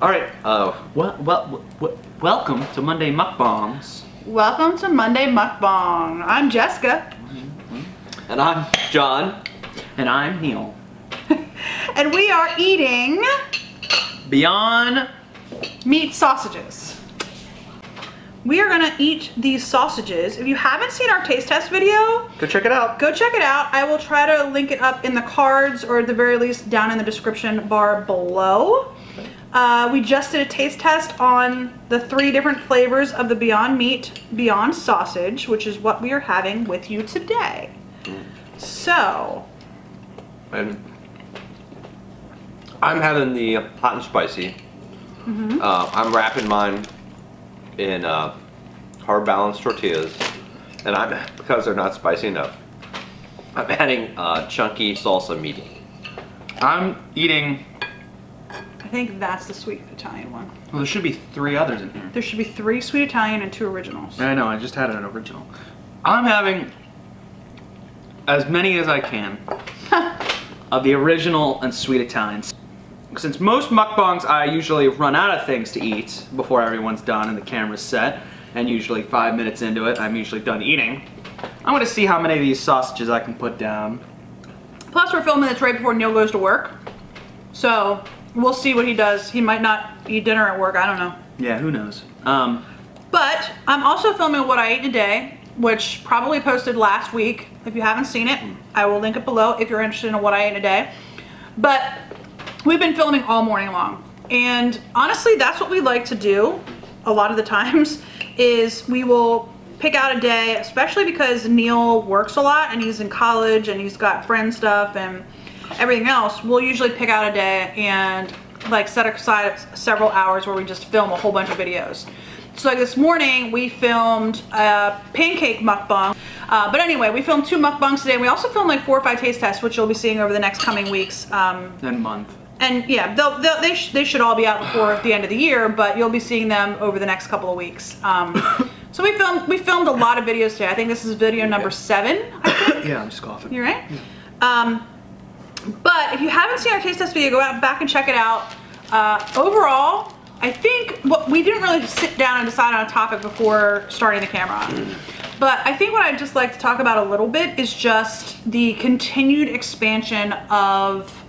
All right. Welcome to Monday Mukbangs. Welcome to Monday Mukbang. I'm Jessica. And I'm John. And I'm Neil. And we are eating Beyond meat sausages. We are gonna eat these sausages. If you haven't seen our taste test video, Go check it out. go check it out. I will try to link it up in the cards or at the very least down in the description bar below. We just did a taste test on the 3 different flavors of the Beyond Meat, Beyond Sausage, which is what we are having with you today. So. And I'm having the hot and spicy. I'm wrapping mine in hard balanced tortillas, and because they're not spicy enough, I'm adding chunky salsa meat. I'm eating. I think that's the sweet Italian one. Well, there should be 3 others in here. There should be 3 sweet Italian and 2 originals. I know, I just had an original. I'm having as many as I can of the original and sweet Italians. Since most mukbangs I usually run out of things to eat before everyone's done and the camera's set, and usually 5 minutes into it I'm usually done eating, I'm gonna see how many of these sausages I can put down. Plus we're filming this right before Neil goes to work, so we'll see what he does. He might not eat dinner at work, I don't know. Yeah, who knows. But I'm also filming what I ate today, which probably posted last week. If you haven't seen it, I will link it below if you're interested in what I ate today. But we've been filming all morning long, and honestly that's what we like to do a lot of the times, is we will pick out a day, especially because Neil works a lot and he's in college and he's got friend stuff and everything else. We'll usually pick out a day and like set aside several hours where we just film a whole bunch of videos. So like this morning we filmed a pancake mukbang, but anyway, we filmed 2 mukbangs today. We also filmed like 4 or 5 taste tests, which you'll be seeing over the next coming weeks. And month. And yeah, they should all be out before the end of the year, but you'll be seeing them over the next couple of weeks. So we filmed a lot of videos today. I think this is video number 7, I think. Yeah, I'm just coughing. You're right. But if you haven't seen our taste test video, go back and check it out. Overall, I think we didn't really sit down and decide on a topic before starting the camera on. But I think what I'd just like to talk about a little bit is just the continued expansion of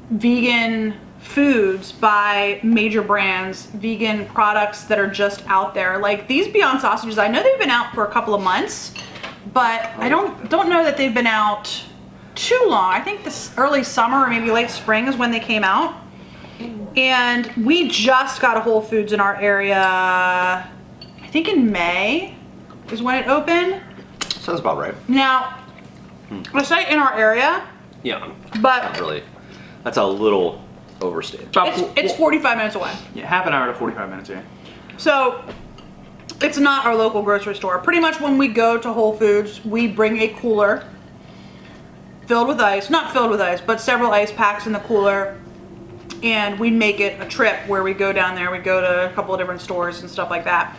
vegan foods by major brands, vegan products that are just out there. Like these Beyond Sausages, I know they've been out for a couple of months, but I don't know that they've been out too long. I think this early summer or maybe late spring is when they came out. And we just got a Whole Foods in our area, I think in May is when it opened. Sounds about right. Now, I say in our area, Yeah. but Not really. That's a little overstated. it's 45 minutes away. Yeah, half an hour to 45 minutes, yeah. So it's not our local grocery store. Pretty much when we go to Whole Foods, we bring a cooler filled with ice, not filled with ice, but several ice packs in the cooler, and we make it a trip where we go down there, we go to a couple of different stores and stuff like that.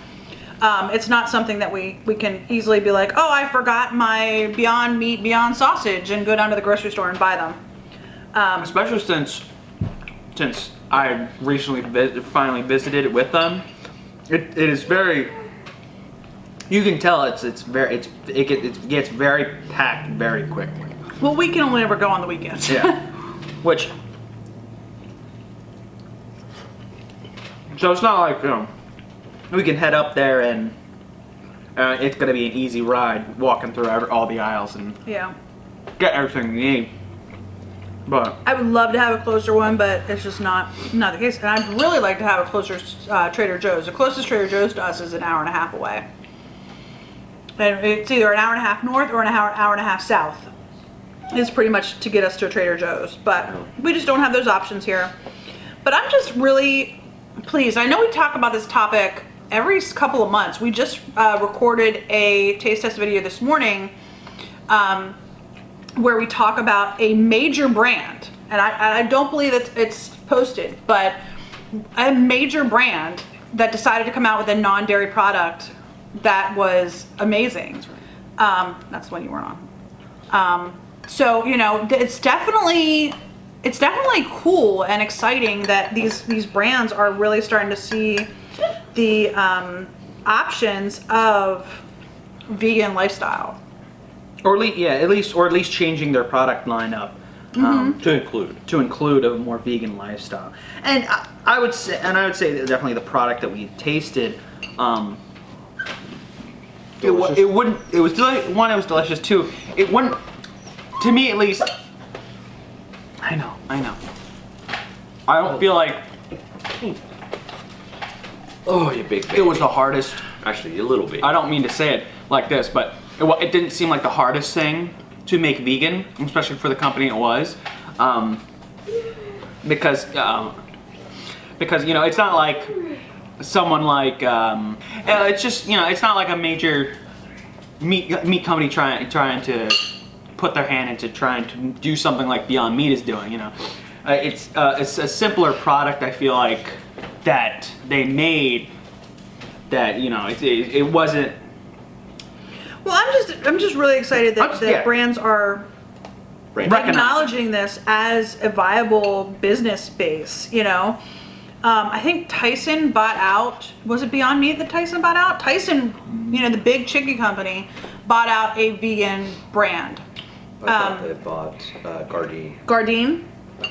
It's not something that we can easily be like, oh, I forgot my Beyond Meat, Beyond Sausage, and go down to the grocery store and buy them. Especially since I recently finally visited it with them, it is very. You can tell it gets very packed very quickly. Well, we can only ever go on the weekends. Yeah, which. So it's not like, you know, we can head up there and it's gonna be an easy ride walking through all the aisles and Yeah. get everything you need. But I would love to have a closer one, but it's just not the case. And I'd really like to have a closer Trader Joe's. The closest Trader Joe's to us is an hour and a half away. And it's either an hour and a half north or an hour and a half south. It's pretty much to get us to a Trader Joe's, but we just don't have those options here. But I'm just really pleased. I know we talk about this topic every couple of months. We just recorded a taste test video this morning where we talk about a major brand, and I don't believe it's posted, but a major brand that decided to come out with a non-dairy product that was amazing. That's when you weren't on. So, you know, it's definitely it's definitely cool and exciting that these brands are really starting to see the options of vegan lifestyle. Or at least changing their product lineup to include a more vegan lifestyle. And I would say that definitely the product that we tasted, it was delicious too. It wouldn't, to me at least. I know. I don't feel like. Oh, you big baby. It was the hardest. Actually, a little bit. I don't mean to say it like this, but it didn't seem like the hardest thing to make vegan, especially for the company it was, because you know, it's not like someone like it's just, you know, it's not like a major meat company trying to put their hand into trying to do something like Beyond Meat is doing. You know, it's a simpler product, I feel like, that they made, that, you know, it wasn't. Well, I'm just really excited that brands are acknowledging this as a viable business space. You know, I think Tyson bought out. Was it Beyond Meat that Tyson bought out? Tyson, you know, the big chicken company, bought out a vegan brand. I thought they bought Gardein. Gardein,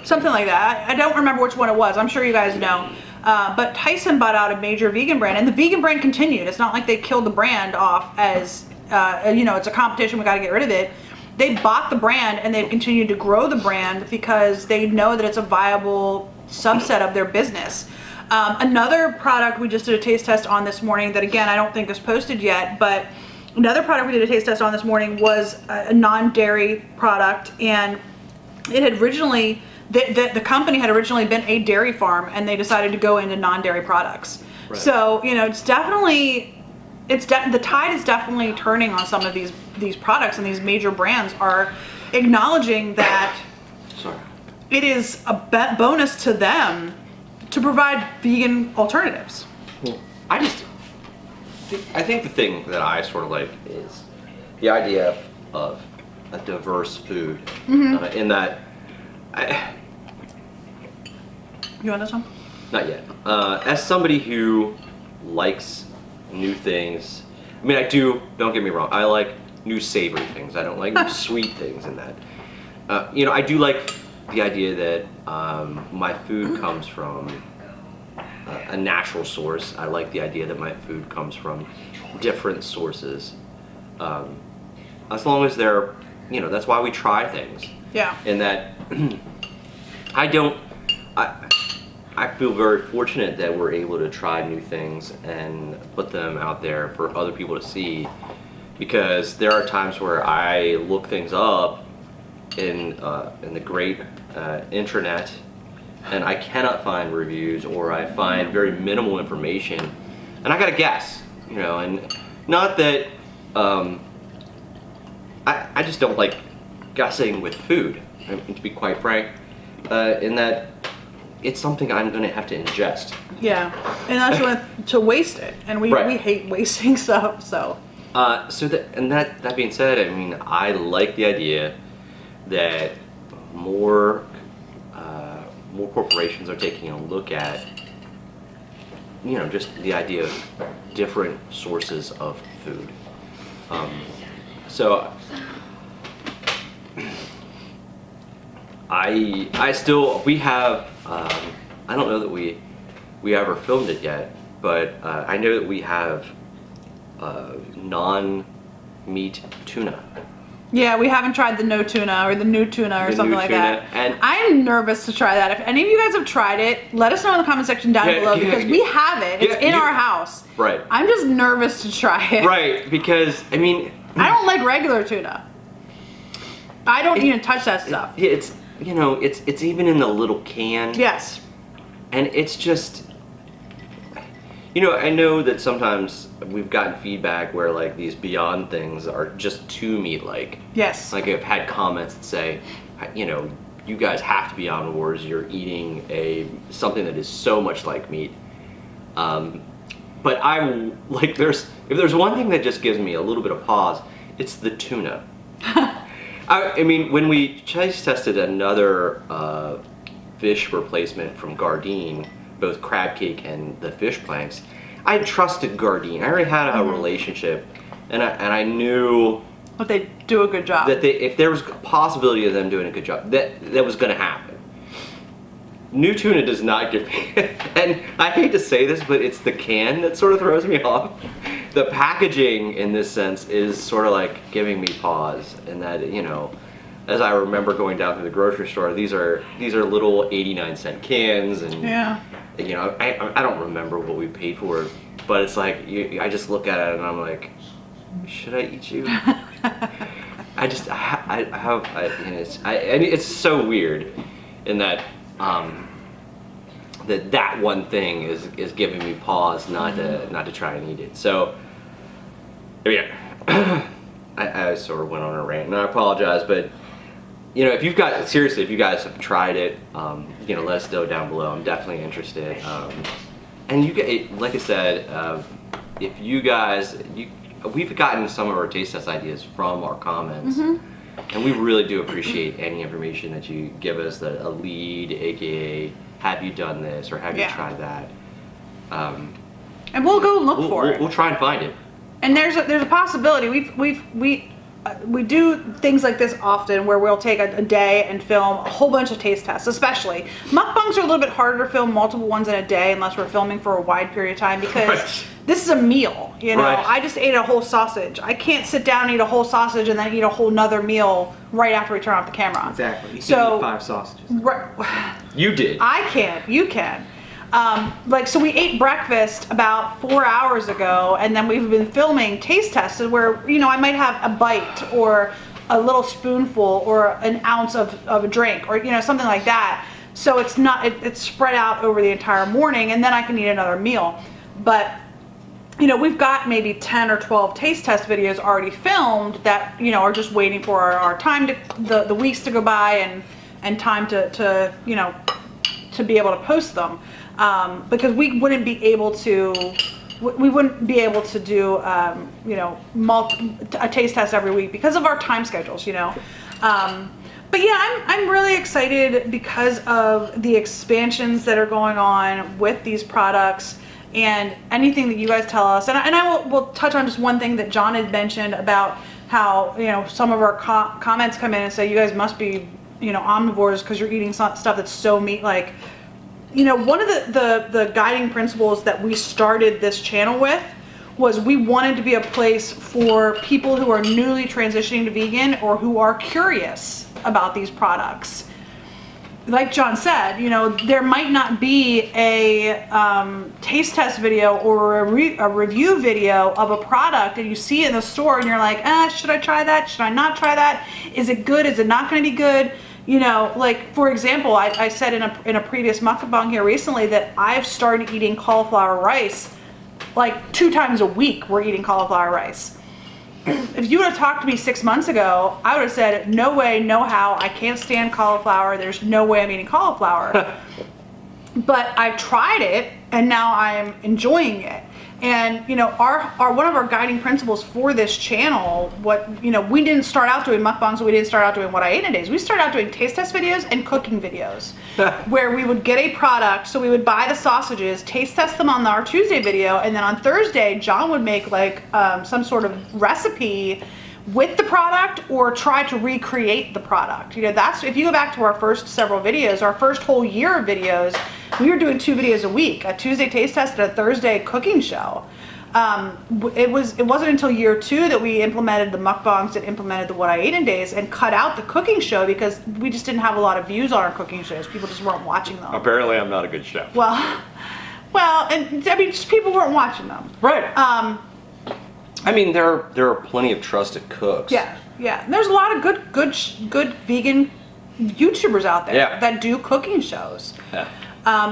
something like that. I don't remember which one it was. I'm sure you guys know. But Tyson bought out a major vegan brand, and the vegan brand continued. It's not like they killed the brand off as, you know, it's a competition, we got to get rid of it. They bought the brand and they've continued to grow the brand because they know that it's a viable subset of their business. Another product we just did a taste test on this morning that, again, I don't think is posted yet, but another product we did a taste test on this morning was a non-dairy product, and it had originally, the company had originally been a dairy farm, and they decided to go into non-dairy products. Right. So, you know, it's definitely, the tide is definitely turning on some of these products, and these major brands are acknowledging that it is a bonus to them to provide vegan alternatives. Well, I think the thing that I sort of like is the idea of a diverse food, in that. You want this one? Not yet. As somebody who likes new things, I mean, I do, don't get me wrong, I like new savory things. I don't like new sweet things in that. You know, I do like the idea that my food comes from a natural source. I like the idea that my food comes from different sources. As long as they're, you know, that's why we try things. Yeah. And that I feel very fortunate that we're able to try new things and put them out there for other people to see, because there are times where I look things up in the great intranet, and I cannot find reviews, or I find very minimal information, and I gotta guess, you know. And not that I just don't like guessing with food, I mean, to be quite frank, in that it's something I'm gonna have to ingest. Yeah, and that's to waste it, and we hate wasting stuff. So that being said, I mean, I like the idea that more corporations are taking a look at, you know, just the idea of different sources of food. So we have, I don't know that we ever filmed it yet, but I know that we have non-meat tuna. Yeah, we haven't tried the no tuna or the new tuna or something like that. And I'm nervous to try that. If any of you guys have tried it, let us know in the comment section down below, because we have it. It's in our house. Right. I'm just nervous to try it. Right, because, I mean, I don't like regular tuna. I don't even touch that stuff. It's, you know, it's even in the little can. Yes. And it's just, you know, I know that sometimes we've gotten feedback where, like, these Beyond things are just too meat-like. Yes. Like, I've had comments that say, you know, you guys have to be omnivores. You're eating something that is so much like meat. But if there's one thing that just gives me a little bit of pause, it's the tuna. I mean, when we taste tested another fish replacement from Gardein, both crab cake and the fish planks, I trusted Gardein. I already had a relationship, and I knew but they do a good job. that if there was a possibility of them doing a good job, that was going to happen. New tuna does not give me, and I hate to say this, but it's the can that sort of throws me off. The packaging in this sense is sort of like giving me pause, and that, you know, as I remember going down to the grocery store, these are little 89-cent cans, and yeah. You know, I don't remember what we paid for it, but it's like I just look at it and I'm like, should I eat you? It's so weird in that that one thing is giving me pause not to try and eat it. So yeah, I sort of went on a rant, and I apologize, but you know, if you guys have tried it, you know, let us know down below. I'm definitely interested. And like I said, if you guys, we've gotten some of our taste test ideas from our comments, and we really do appreciate any information that you give us, a lead, aka have you done this or have you tried that. And we'll go look for it. We'll try and find it. And there's a possibility. We do things like this often, where we'll take a day and film a whole bunch of taste tests. Especially mukbangs are a little bit harder to film multiple ones in a day unless we're filming for a wide period of time, because this is a meal. You know, I just ate a whole sausage. I can't sit down and eat a whole sausage and then eat a whole nother meal right after we turn off the camera. Exactly. You can eat 5 sausages. You did. I can. You can. So we ate breakfast about 4 hours ago, and then we've been filming taste tests where, you know, I might have a bite or a little spoonful or an ounce of a drink, or, you know, something like that. So it's spread out over the entire morning, and then I can eat another meal. But, you know, we've got maybe 10 or 12 taste test videos already filmed that, you know, are just waiting for our time the weeks to go by and time to you know, to be able to post them. Because we wouldn't be able to do, you know, a taste test every week because of our time schedules, you know. But yeah, I'm really excited because of the expansions that are going on with these products and anything that you guys tell us. And I will touch on just one thing that John had mentioned about how, you know, some of our comments come in and say, you guys must be, you know, omnivores because you're eating stuff that's so meat-like. You know, one of the guiding principles that we started this channel with was we wanted to be a place for people who are newly transitioning to vegan or who are curious about these products. Like John said, you know, there might not be a taste test video or a review video of a product and you see it in the store and you're like, should I try that? Should I not try that? Is it good? Is it not going to be good? You know, like, for example, I said in a previous mukbang here recently that I've started eating cauliflower rice like 2 times a week. We're eating cauliflower rice. If you would have talked to me 6 months ago, I would have said, no way, no how, I can't stand cauliflower, there's no way I'm eating cauliflower. But I tried it and now I'm enjoying it. And, you know, one of our guiding principles for this channel, we didn't start out doing mukbangs, we didn't start out doing what I ate in days. We started out doing taste test videos and cooking videos where we would get a product. So we would buy the sausages, taste test them on our Tuesday video, and then on Thursday, John would make like some sort of recipe with the product or try to recreate the product. You know, that's, if you go back to our first several videos, our first whole year of videos, we were doing 2 videos a week, a Tuesday taste test and a Thursday cooking show. It wasn't until year 2 that we implemented the mukbangs and implemented the what I ate in days and cut out the cooking show because we just didn't have a lot of views on our cooking shows. People just weren't watching them. Apparently I'm not a good chef. Well, and I mean, just people weren't watching them. Right. I mean, there are plenty of trusted cooks. Yeah, yeah. And there's a lot of good vegan YouTubers out there that do cooking shows. Yeah.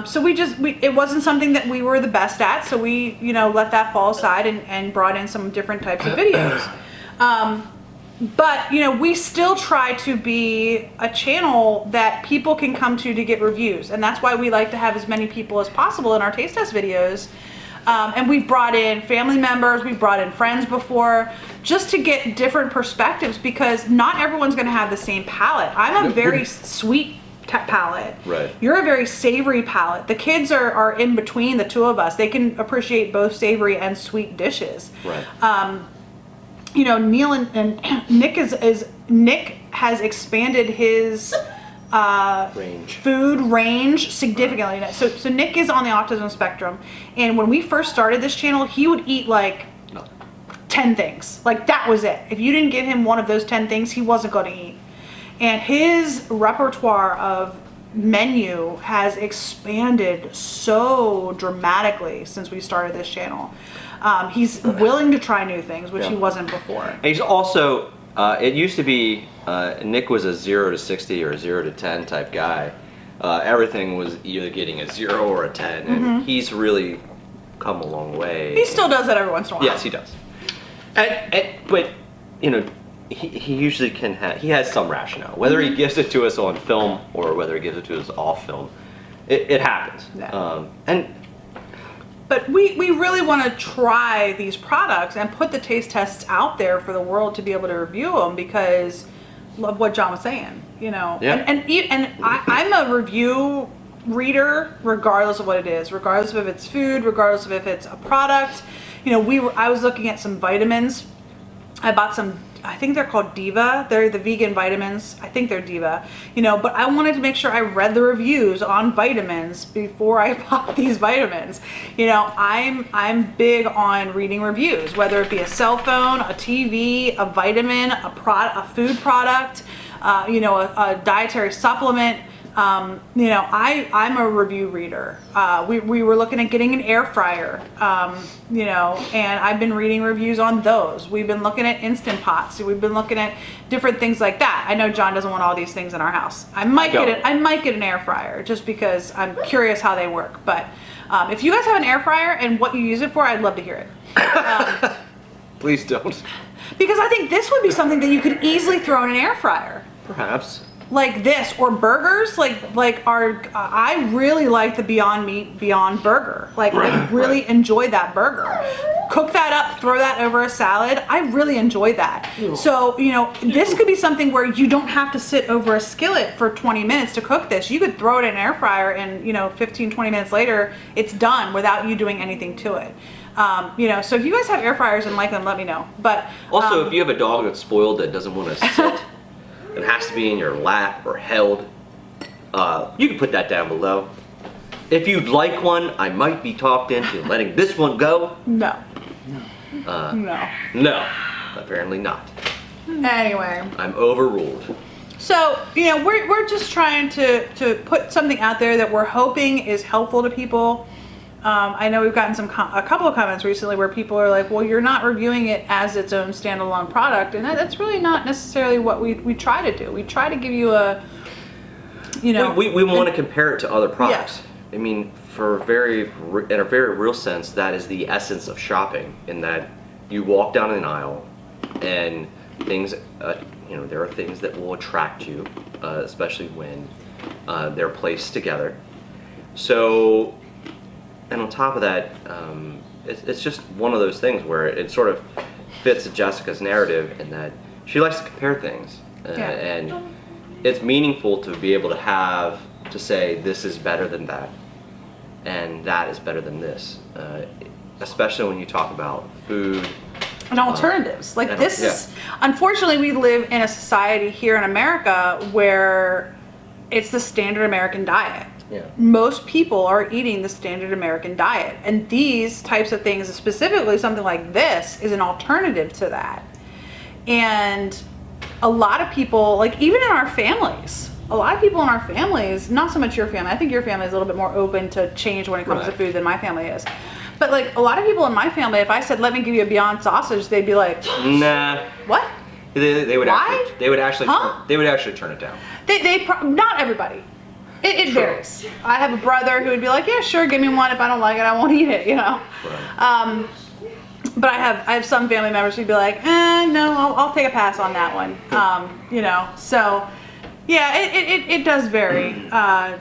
So it wasn't something that we were the best at, so we, you know, let that fall aside and brought in some different types of videos. But, you know, we still try to be a channel that people can come to get reviews, and that's why we like to have as many people as possible in our taste test videos. And we've brought in family members, we've brought in friends before, just to get different perspectives because not everyone's going to have the same palate. I'm a very sweet palate. Right. You're a very savory palate. The kids are in between the two of us. They can appreciate both savory and sweet dishes. Right. You know, Neil and Nick Nick has expanded his food range significantly. Right. So Nick is on the autism spectrum, and when we first started this channel, he would eat like 10 things. Like that was it. If you didn't give him one of those 10 things, he wasn't going to eat. And his repertoire of menu has expanded so dramatically since we started this channel. He's willing to try new things, which he wasn't before. And he's also, it used to be, Nick was a 0 to 60 or a 0 to 10 type guy. Everything was either getting a 0 or a 10, and he's really come a long way. He still does that every once in a while. Yes, he does. But, you know, he usually can have, he has some rationale. Whether he gives it to us on film or whether he gives it to us off film, it happens. Yeah. But we really want to try these products and put the taste tests out there for the world to be able to review them because of what John was saying, you know. Yeah. And I'm a review reader regardless of what it is, regardless of if it's food, regardless of if it's a product. You know, I was looking at some vitamins. I bought some, I think they're called Diva. They're the vegan vitamins. I think they're Diva. You know, but I wanted to make sure I read the reviews on vitamins before I bought these vitamins. You know, I'm big on reading reviews, whether it be a cell phone, a TV, a vitamin, a food product, you know, a dietary supplement. You know, I'm a review reader. We were looking at getting an air fryer, you know, and I've been reading reviews on those. We've been looking at Instant Pots. We've been looking at different things like that. I know John doesn't want all these things in our house. I might get an air fryer just because I'm curious how they work. But if you guys have an air fryer and what you use it for, I'd love to hear it. please don't. Because I think this would be something that you could easily throw in an air fryer. Perhaps. Like this, or burgers, I really like the Beyond Meat Beyond Burger. Like, I really enjoy that burger. Cook that up, throw that over a salad. I really enjoy that. So, you know, this could be something where you don't have to sit over a skillet for 20 minutes to cook this. You could throw it in an air fryer and, you know, 15, 20 minutes later, it's done without you doing anything to it. You know, so if you guys have air fryers and like them, let me know. But also, if you have a dog that's spoiled that doesn't want to sit, it has to be in your lap or held, you can put that down below. If you'd like one, I might be talked into letting this one go. No. No, apparently not. Anyway. I'm overruled. So, you know, we're just trying to put something out there that we're hoping is helpful to people. I know we've gotten a couple of comments recently where people are like, well, you're not reviewing it as its own standalone product. And that's really not necessarily what we try to do. We try to give you a, you know. We want to compare it to other products. Yeah. I mean, in a very real sense, that is the essence of shopping, in that you walk down an aisle and things, you know, there are things that will attract you, especially when they're placed together. So, and on top of that, it's just one of those things where it sort of fits Jessica's narrative in that she likes to compare things. And it's meaningful to be able to say this is better than that, and that is better than this. Especially when you talk about food. And alternatives. Like this is, unfortunately, we live in a society here in America where it's the standard American diet. Yeah. Most people are eating the standard American diet, and these types of things, specifically something like this, is an alternative to that. And a lot of people, like even in our families, not so much your family, I think your family is a little bit more open to change when it comes to food than my family is. But like a lot of people in my family, if I said, let me give you a Beyond sausage, they'd be like, nah. What? They would Why? they would actually turn it down. Not everybody. It varies. I have a brother who would be like, yeah, sure, give me one. If I don't like it, I won't eat it, you know. Right. But I have some family members who'd be like, no, I'll take a pass on that one. You know, so yeah, it does vary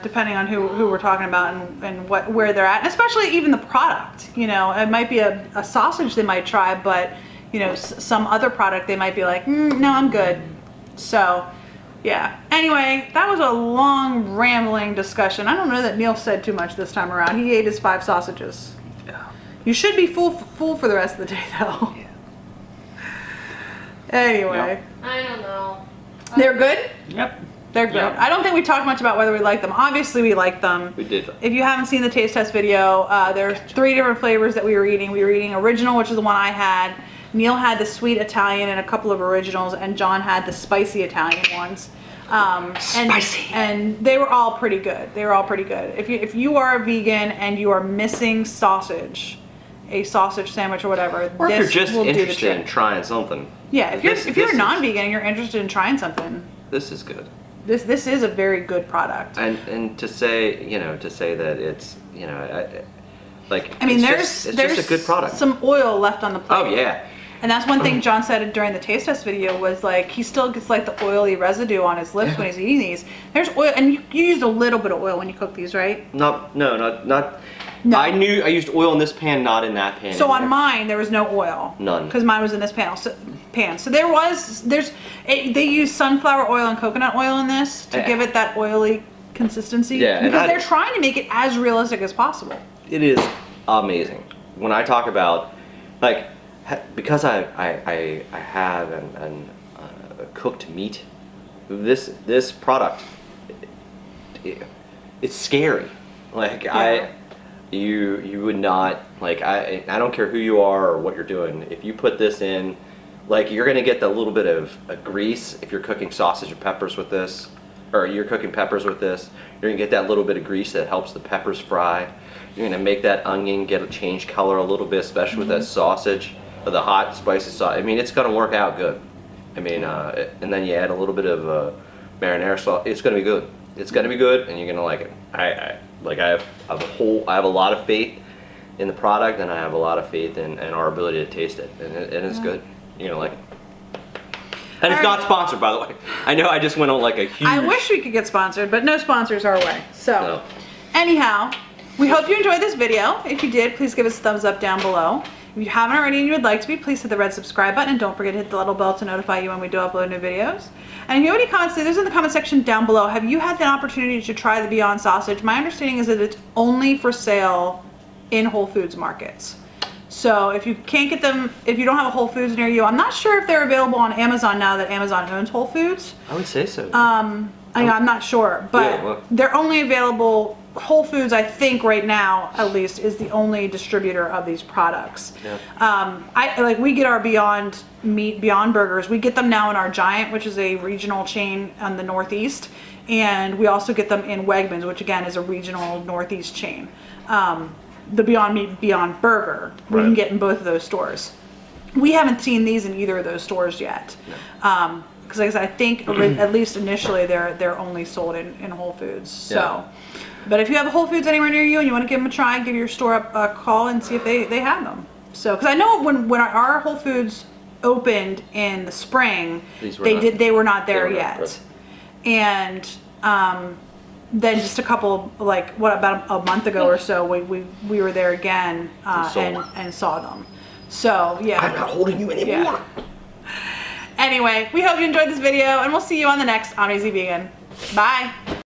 depending on who we're talking about and where they're at, and especially even the product. You know, it might be a sausage they might try, but you know, some other product they might be like, no, I'm good. So Yeah. Anyway, that was a long, rambling discussion. I don't know that Neil said too much this time around. He ate his 5 sausages. Yeah. You should be full for the rest of the day, though. Yeah. Anyway. I don't know. They're good? Yep. They're good. Yep. I don't think we talked much about whether we like them. Obviously, we like them. We did. If you haven't seen the taste test video, there are 3 different flavors that we were eating. We were eating original, which is the one I had. Neil had the sweet Italian and a couple of originals, and John had the spicy Italian ones. Spicy. And they were all pretty good. They were all pretty good. If you are a vegan and you are missing sausage, a sausage sandwich or whatever, Or if this you're just will do the interested in trick. trying something. Yeah, if This you're a is- non-vegan and you're interested in trying something, This is good. this is a very good product. And to say, you know, to say that it's, you know, I mean, it's there's just a good product. some oil left on the plate. Oh yeah. And that's one thing John said during the taste test video was like he still gets like the oily residue on his lips when he's eating these. There's oil, and you used a little bit of oil when you cook these, right? Not. No. I knew I used oil in this pan, not in that pan. So on mine there was no oil. None. Because mine was in this pan. So they use sunflower oil and coconut oil in this to give it that oily consistency. Yeah, and Because they're trying to make it as realistic as possible. It is amazing. When I talk about, like, because I have and cooked meat, this product, it's scary. Like Yeah. you would not, like, I don't care who you are or what you're doing. If you put this in, like, you're gonna get the little bit of grease if you're cooking sausage or peppers with this, or you're cooking peppers with this. You're gonna get that little bit of grease that helps the peppers fry. You're gonna make that onion change color a little bit, especially with that sausage, or the hot spicy sauce. I mean, it's gonna work out good. I mean, and then you add a little bit of marinara sauce. It's gonna be good. It's gonna be good, and you're gonna like it. I have a lot of faith in the product, and I have a lot of faith in our ability to taste it, and it's good. You're gonna like it. And it's not sponsored, by the way. I know I just went on like a huge. I wish we could get sponsored, but no sponsors our way. So, No. anyhow, we hope you enjoyed this video. If you did, please give us a thumbs up down below. If you haven't already and you would like to be, please hit the red subscribe button, and don't forget to hit the little bell to notify you when we do upload new videos. And if you have any comments, leave those in the comment section down below. Have you had the opportunity to try the Beyond Sausage? My understanding is that it's only for sale in Whole Foods markets. So if you can't get them, if you don't have a Whole Foods near you, I'm not sure if they're available on Amazon now that Amazon owns Whole Foods. I would say so. I'm not sure, but Yeah, well. they're only available. Whole Foods, I think, right now at least, is the only distributor of these products. Yeah. We get our Beyond Meat, Beyond Burgers. We get them now in our Giant, which is a regional chain on the Northeast, and we also get them in Wegmans, which again is a regional Northeast chain. The Beyond Meat, Beyond Burger, we can get in both of those stores. We haven't seen these in either of those stores yet. No. Because like I said, I think at least initially they're only sold in Whole Foods. So, Yeah. but if you have a Whole Foods anywhere near you and you want to give them a try, give your store a call and see if they have them. So, because I know when our Whole Foods opened in the spring, they were not there yet, right. And then just a couple, about a month ago or so, we were there again and saw them. So yeah, I'm not holding you anymore. Yeah. Anyway, we hope you enjoyed this video, and we'll see you on the next Omnis Vegan. Bye.